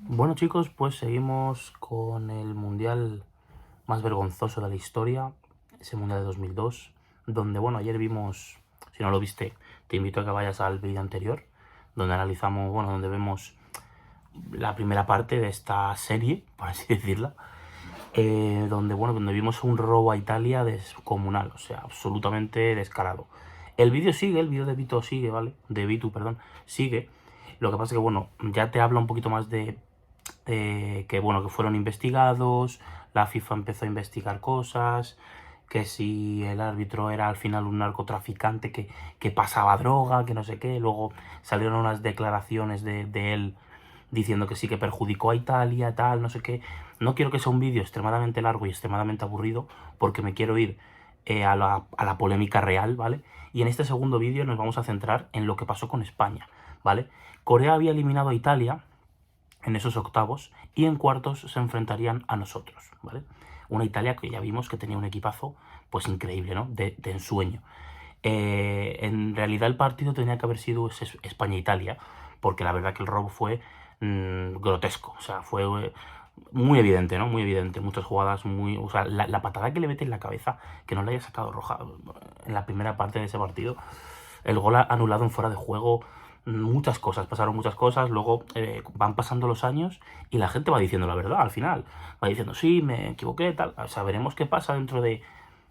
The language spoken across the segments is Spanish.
Bueno chicos, pues seguimos con el mundial más vergonzoso de la historia, ese mundial de 2002, donde bueno, ayer vimos, si no lo viste, te invito a que vayas al vídeo anterior, donde analizamos, bueno, donde vemos la primera parte de esta serie, por así decirla, donde vimos un robo a Italia descomunal, o sea, absolutamente descarado. El vídeo sigue, el vídeo de Vito sigue, ¿vale? De Vitu, perdón, sigue. Lo que pasa es que, bueno, ya te habla un poquito más de que bueno, que fueron investigados, la FIFA empezó a investigar cosas, que si el árbitro era al final un narcotraficante que pasaba droga, que no sé qué, luego salieron unas declaraciones de él diciendo que sí que perjudicó a Italia, tal, no sé qué. No quiero que sea un vídeo extremadamente largo y extremadamente aburrido, porque me quiero ir a la polémica real, ¿vale? Y en este segundo vídeo nos vamos a centrar en lo que pasó con España, ¿vale? Corea había eliminado a Italia en esos octavos y en cuartos se enfrentarían a nosotros, ¿vale? Una Italia que ya vimos que tenía un equipazo pues increíble, ¿no? De ensueño. En realidad el partido tenía que haber sido España-Italia, porque la verdad que el robo fue grotesco, o sea, fue muy evidente, ¿no? Muy evidente, muchas jugadas muy... O sea, la patada que le mete en la cabeza, que no le haya sacado roja en la primera parte de ese partido, el gol anulado en fuera de juego, muchas cosas, pasaron muchas cosas, luego van pasando los años y la gente va diciendo la verdad al final, va diciendo, sí, me equivoqué, tal, o sea, veremos qué pasa dentro de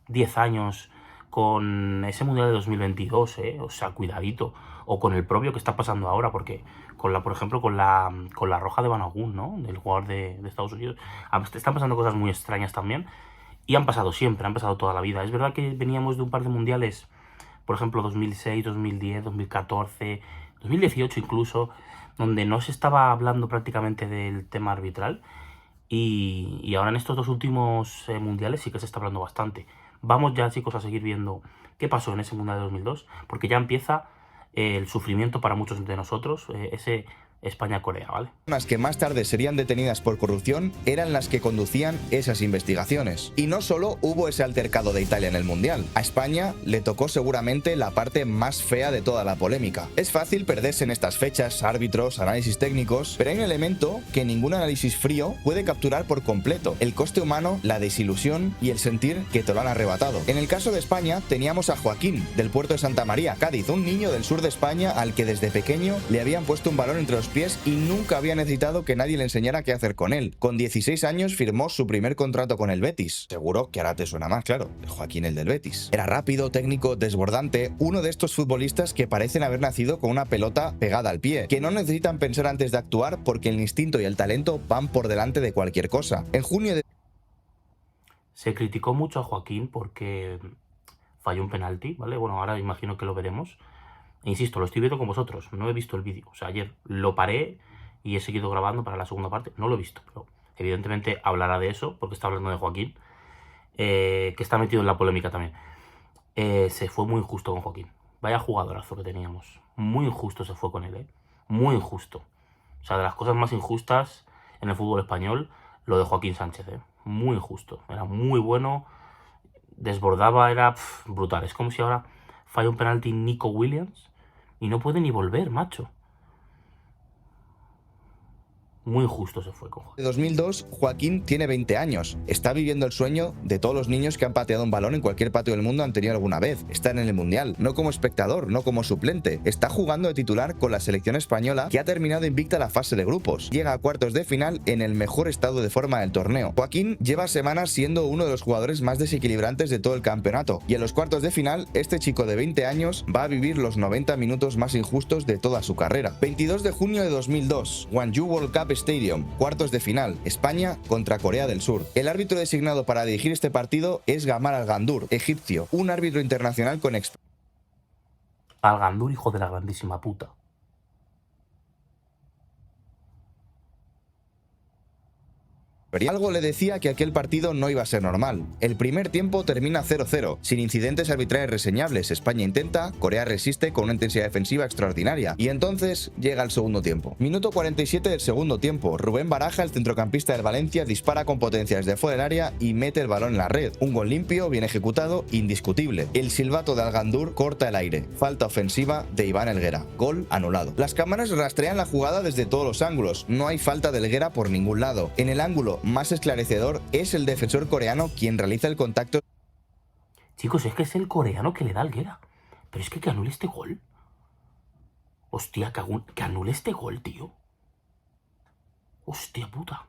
10 años con ese Mundial de 2022, o sea, cuidadito, o con el propio que está pasando ahora, porque con la, por ejemplo, con la roja de Banogun, ¿no? Del jugador de Estados Unidos, están pasando cosas muy extrañas también, y han pasado siempre, han pasado toda la vida. Es verdad que veníamos de un par de mundiales, por ejemplo, 2006, 2010, 2014, 2018 incluso, donde no se estaba hablando prácticamente del tema arbitral, y ahora en estos dos últimos mundiales sí que se está hablando bastante. Vamos ya, chicos, a seguir viendo qué pasó en ese mundial de 2002, porque ya empieza el sufrimiento para muchos de nosotros, ese España-Corea, ¿vale? Las que más tarde serían detenidas por corrupción eran las que conducían esas investigaciones. Y no solo hubo ese altercado de Italia en el Mundial, a España le tocó seguramente la parte más fea de toda la polémica. Es fácil perderse en estas fechas, árbitros, análisis técnicos, pero hay un elemento que ningún análisis frío puede capturar por completo: el coste humano, la desilusión y el sentir que te lo han arrebatado. En el caso de España teníamos a Joaquín, del puerto de Santa María, Cádiz, un niño del sur de España al que desde pequeño le habían puesto un balón entre los pies y nunca había necesitado que nadie le enseñara qué hacer con él. Con 16 años firmó su primer contrato con el Betis. Seguro que ahora te suena más, claro, el Joaquín, el del Betis. Era rápido, técnico, desbordante, uno de estos futbolistas que parecen haber nacido con una pelota pegada al pie, que no necesitan pensar antes de actuar porque el instinto y el talento van por delante de cualquier cosa. En junio de... Se criticó mucho a Joaquín porque falló un penalti, ¿vale? Bueno, ahora imagino que lo veremos. E insisto, lo estoy viendo con vosotros, no he visto el vídeo. O sea, ayer lo paré y he seguido grabando para la segunda parte. No lo he visto, pero evidentemente hablará de eso, porque está hablando de Joaquín, que está metido en la polémica también. Se fue muy injusto con Joaquín. Vaya jugadorazo que teníamos. Muy injusto se fue con él, ¿eh? Muy injusto. O sea, de las cosas más injustas en el fútbol español, lo de Joaquín Sánchez, ¿eh? Muy injusto. Era muy bueno, desbordaba, era brutal. Es como si ahora falla un penalti Nico Williams y no puede ni volver, macho. Muy injusto se fue con Joaquín. 2002, Joaquín tiene 20 años. Está viviendo el sueño de todos los niños que han pateado un balón en cualquier patio del mundo anterior alguna vez. Está en el Mundial, no como espectador, no como suplente. Está jugando de titular con la selección española, que ha terminado invicta la fase de grupos. Llega a cuartos de final en el mejor estado de forma del torneo. Joaquín lleva semanas siendo uno de los jugadores más desequilibrantes de todo el campeonato. Y en los cuartos de final, este chico de 20 años va a vivir los 90 minutos más injustos de toda su carrera. 22 de junio de 2002, Gwangju World Cup Stadium, cuartos de final, España contra Corea del Sur. El árbitro designado para dirigir este partido es Gamal Al-Gandur, egipcio, un árbitro internacional con experiencia. Al-Gandur, hijo de la grandísima puta. Algo le decía que aquel partido no iba a ser normal. El primer tiempo termina 0-0, sin incidentes arbitrales reseñables. España intenta, Corea resiste con una intensidad defensiva extraordinaria. Y entonces llega el segundo tiempo. Minuto 47 del segundo tiempo. Rubén Baraja, el centrocampista del Valencia, dispara con potencia desde fuera del área y mete el balón en la red. Un gol limpio, bien ejecutado, indiscutible. El silbato de Al-Gandour corta el aire. Falta ofensiva de Iván Helguera. Gol anulado. Las cámaras rastrean la jugada desde todos los ángulos. No hay falta de Helguera por ningún lado. En el ángulo más esclarecedor es el defensor coreano quien realiza el contacto. Chicos, es que es el coreano que le da a Helguera. Pero es que anule este gol. Hostia, que anule este gol, tío. Hostia puta.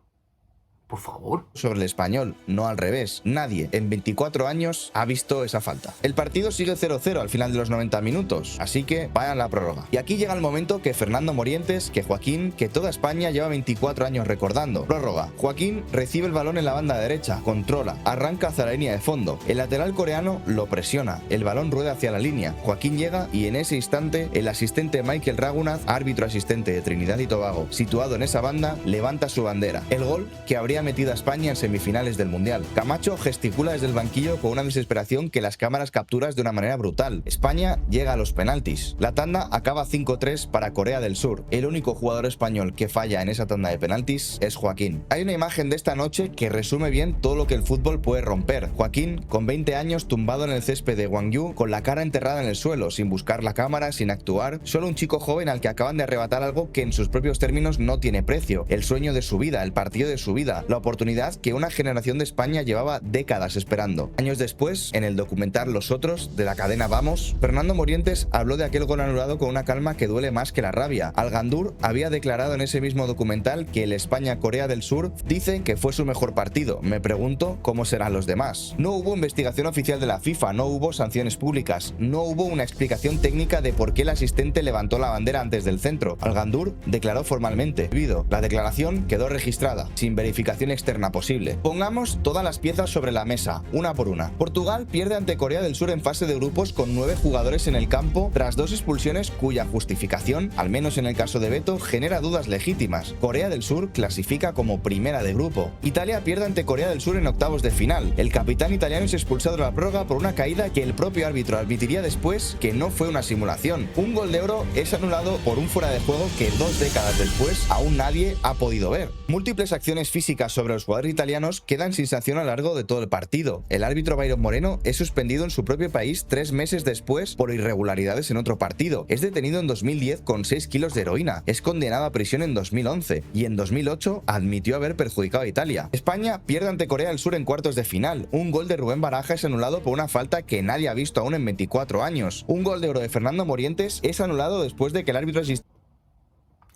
Por favor. Sobre el español, no al revés. Nadie en 24 años ha visto esa falta. El partido sigue 0-0 al final de los 90 minutos, así que vayan a la prórroga. Y aquí llega el momento que Fernando Morientes, que Joaquín, que toda España lleva 24 años recordando. Prórroga. Joaquín recibe el balón en la banda derecha, controla, arranca hacia la línea de fondo. El lateral coreano lo presiona, el balón rueda hacia la línea. Joaquín llega y en ese instante el asistente Michael Ragunaz, árbitro asistente de Trinidad y Tobago, situado en esa banda, levanta su bandera. El gol que habría metido a España en semifinales del Mundial. Camacho gesticula desde el banquillo con una desesperación que las cámaras capturan de una manera brutal. España llega a los penaltis. La tanda acaba 5-3 para Corea del Sur. El único jugador español que falla en esa tanda de penaltis es Joaquín. Hay una imagen de esta noche que resume bien todo lo que el fútbol puede romper. Joaquín, con 20 años, tumbado en el césped de Gwangju, con la cara enterrada en el suelo, sin buscar la cámara, sin actuar. Solo un chico joven al que acaban de arrebatar algo que en sus propios términos no tiene precio. El sueño de su vida, el partido de su vida, la oportunidad que una generación de España llevaba décadas esperando. Años después, en el documental Los Otros, de la cadena Vamos, Fernando Morientes habló de aquel gol anulado con una calma que duele más que la rabia. Al-Gandour había declarado en ese mismo documental que el España-Corea del Sur dice que fue su mejor partido. Me pregunto cómo serán los demás. No hubo investigación oficial de la FIFA, no hubo sanciones públicas, no hubo una explicación técnica de por qué el asistente levantó la bandera antes del centro. Al-Gandour declaró formalmente. La declaración quedó registrada, sin verificación externa posible. Pongamos todas las piezas sobre la mesa, una por una. Portugal pierde ante Corea del Sur en fase de grupos con 9 jugadores en el campo tras 2 expulsiones cuya justificación, al menos en el caso de Beto, genera dudas legítimas. Corea del Sur clasifica como primera de grupo. Italia pierde ante Corea del Sur en octavos de final. El capitán italiano es expulsado de la prórroga por una caída que el propio árbitro admitiría después que no fue una simulación. Un gol de oro es anulado por un fuera de juego que 2 décadas después aún nadie ha podido ver. Múltiples acciones físicas sobre los jugadores italianos quedan sin sanción a lo largo de todo el partido. El árbitro Byron Moreno es suspendido en su propio país 3 meses después por irregularidades en otro partido. Es detenido en 2010 con 6 kilos de heroína. Es condenado a prisión en 2011 y en 2008 admitió haber perjudicado a Italia. España pierde ante Corea del Sur en cuartos de final. Un gol de Rubén Baraja es anulado por una falta que nadie ha visto aún en 24 años. Un gol de oro de Fernando Morientes es anulado después de que el árbitro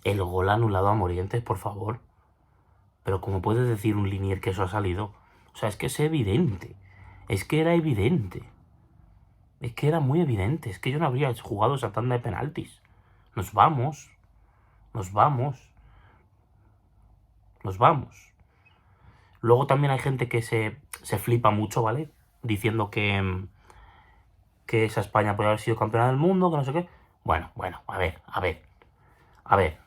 El gol anulado a Morientes, por favor. Pero ¿cómo puedes decir un linier que eso ha salido? O sea, es que es evidente. Es que era evidente. Es que era muy evidente. Es que yo no habría jugado esa tanda de penaltis. Nos vamos. Nos vamos. Nos vamos. Luego también hay gente que se flipa mucho, ¿vale? Diciendo que esa España podría haber sido campeona del mundo, que no sé qué. Bueno, a ver.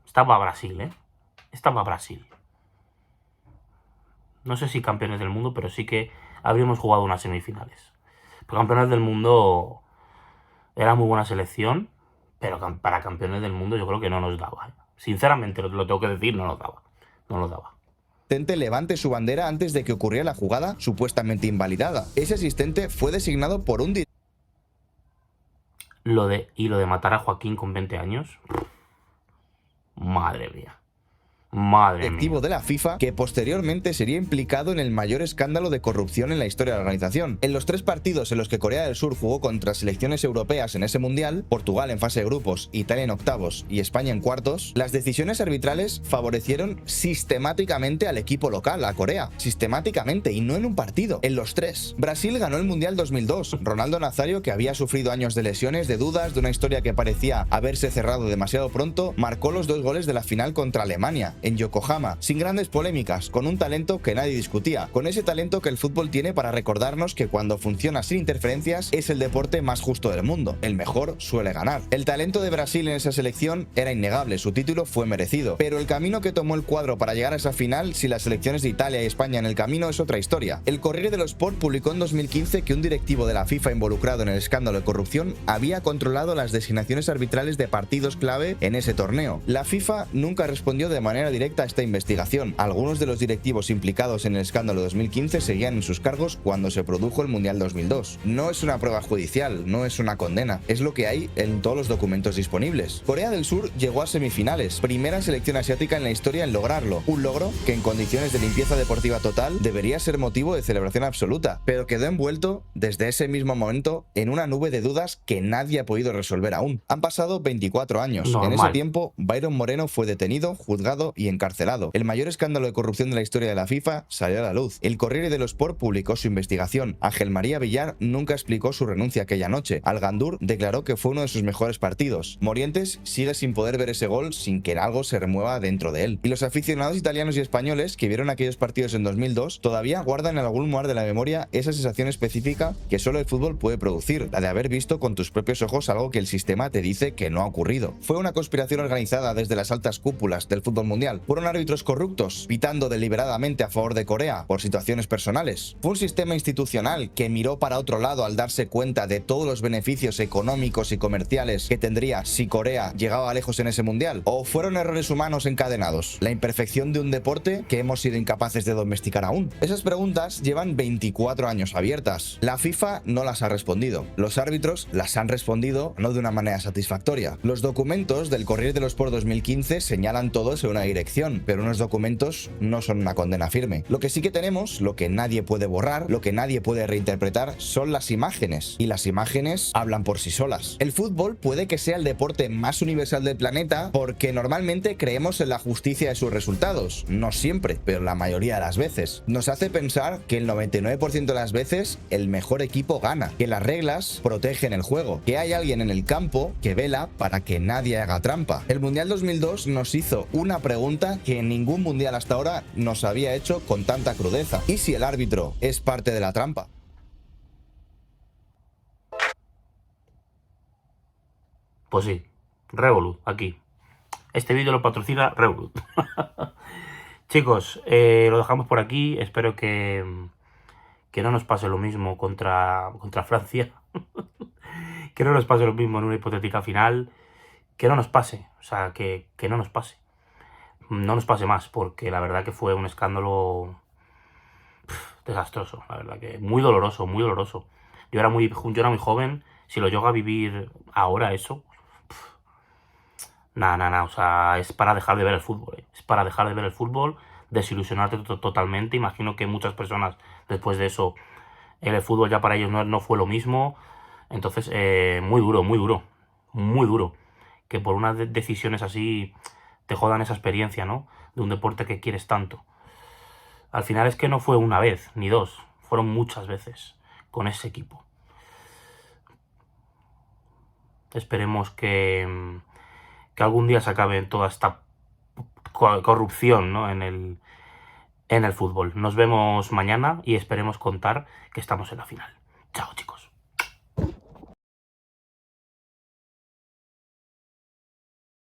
Estaba Brasil, ¿eh? Estaba Brasil. No sé si campeones del mundo, pero sí que habríamos jugado unas semifinales. Pero campeones del mundo era muy buena selección, pero para campeones del mundo yo creo que no nos daba, ¿eh? Sinceramente, lo tengo que decir, no nos daba. No nos daba. Levante su bandera antes de que ocurriera la jugada supuestamente invalidada. Ese asistente fue designado por un lo de matar a Joaquín con 20 años. Madre mía. Directivo de la FIFA que posteriormente sería implicado en el mayor escándalo de corrupción en la historia de la organización. En los 3 partidos en los que Corea del Sur jugó contra selecciones europeas en ese mundial, Portugal en fase de grupos, Italia en octavos y España en cuartos, las decisiones arbitrales favorecieron sistemáticamente al equipo local, a Corea. Sistemáticamente, y no en un partido, en los 3. Brasil ganó el Mundial 2002. Ronaldo Nazario, que había sufrido años de lesiones, de dudas, de una historia que parecía haberse cerrado demasiado pronto, marcó los 2 goles de la final contra Alemania. en Yokohama, sin grandes polémicas, con un talento que nadie discutía, con ese talento que el fútbol tiene para recordarnos que cuando funciona sin interferencias es el deporte más justo del mundo, el mejor suele ganar. El talento de Brasil en esa selección era innegable, su título fue merecido, pero el camino que tomó el cuadro para llegar a esa final, si las selecciones de Italia y España en el camino, es otra historia. El Corriere dello Sport publicó en 2015 que un directivo de la FIFA involucrado en el escándalo de corrupción había controlado las designaciones arbitrales de partidos clave en ese torneo. La FIFA nunca respondió de manera directa a esta investigación. Algunos de los directivos implicados en el escándalo 2015 seguían en sus cargos cuando se produjo el Mundial 2002. No es una prueba judicial, no es una condena, es lo que hay en todos los documentos disponibles. Corea del Sur llegó a semifinales, primera selección asiática en la historia en lograrlo, un logro que en condiciones de limpieza deportiva total debería ser motivo de celebración absoluta, pero quedó envuelto desde ese mismo momento en una nube de dudas que nadie ha podido resolver aún. Han pasado 24 años. Normal. En ese tiempo, Byron Moreno fue detenido, juzgado y encarcelado. El mayor escándalo de corrupción de la historia de la FIFA salió a la luz. El Corriere dello Sport publicó su investigación. Ángel María Villar nunca explicó su renuncia aquella noche. Al Gandur declaró que fue uno de sus mejores partidos. Morientes sigue sin poder ver ese gol sin que algo se remueva dentro de él. Y los aficionados italianos y españoles que vieron aquellos partidos en 2002 todavía guardan en algún lugar de la memoria esa sensación específica que solo el fútbol puede producir, la de haber visto con tus propios ojos algo que el sistema te dice que no ha ocurrido. Fue una conspiración organizada desde las altas cúpulas del fútbol mundial. Fueron árbitros corruptos, pitando deliberadamente a favor de Corea por situaciones personales. Fue un sistema institucional que miró para otro lado al darse cuenta de todos los beneficios económicos y comerciales que tendría si Corea llegaba lejos en ese mundial. ¿O fueron errores humanos encadenados? ¿La imperfección de un deporte que hemos sido incapaces de domesticar aún? Esas preguntas llevan 24 años abiertas. La FIFA no las ha respondido. Los árbitros las han respondido no de una manera satisfactoria. Los documentos del Corriere dello Sport 2015 señalan todos en una dirección, pero unos documentos no son una condena firme. Lo que sí que tenemos, lo que nadie puede borrar, lo que nadie puede reinterpretar, son las imágenes. Y las imágenes hablan por sí solas. El fútbol puede que sea el deporte más universal del planeta porque normalmente creemos en la justicia de sus resultados. No siempre, pero la mayoría de las veces. Nos hace pensar que el 99% de las veces el mejor equipo gana, que las reglas protegen el juego, que hay alguien en el campo que vela para que nadie haga trampa. El Mundial 2002 nos hizo una pregunta que en ningún mundial hasta ahora nos había hecho con tanta crudeza. ¿Y si el árbitro es parte de la trampa? Pues sí, Revolut, aquí. Este vídeo lo patrocina Revolut. Chicos, lo dejamos por aquí. Espero que no nos pase lo mismo contra Francia. Que no nos pase lo mismo en una hipotética final. Que no nos pase. O sea, que no nos pase. No nos pase más, porque la verdad que fue un escándalo desastroso. La verdad que muy doloroso, muy doloroso. Yo era muy joven. Si lo llego a vivir ahora eso... Nada, o sea, es para dejar de ver el fútbol, ¿eh? Es para dejar de ver el fútbol, desilusionarte totalmente. Imagino que muchas personas, después de eso, el fútbol ya para ellos no fue lo mismo. Entonces, muy duro. Que por unas decisiones así te jodan esa experiencia, ¿no? De un deporte que quieres tanto. Al final es que no fue una vez, ni dos, fueron muchas veces con ese equipo. Esperemos que algún día se acabe toda esta corrupción, ¿no? en el fútbol. Nos vemos mañana y esperemos contar que estamos en la final. Chao, chicos.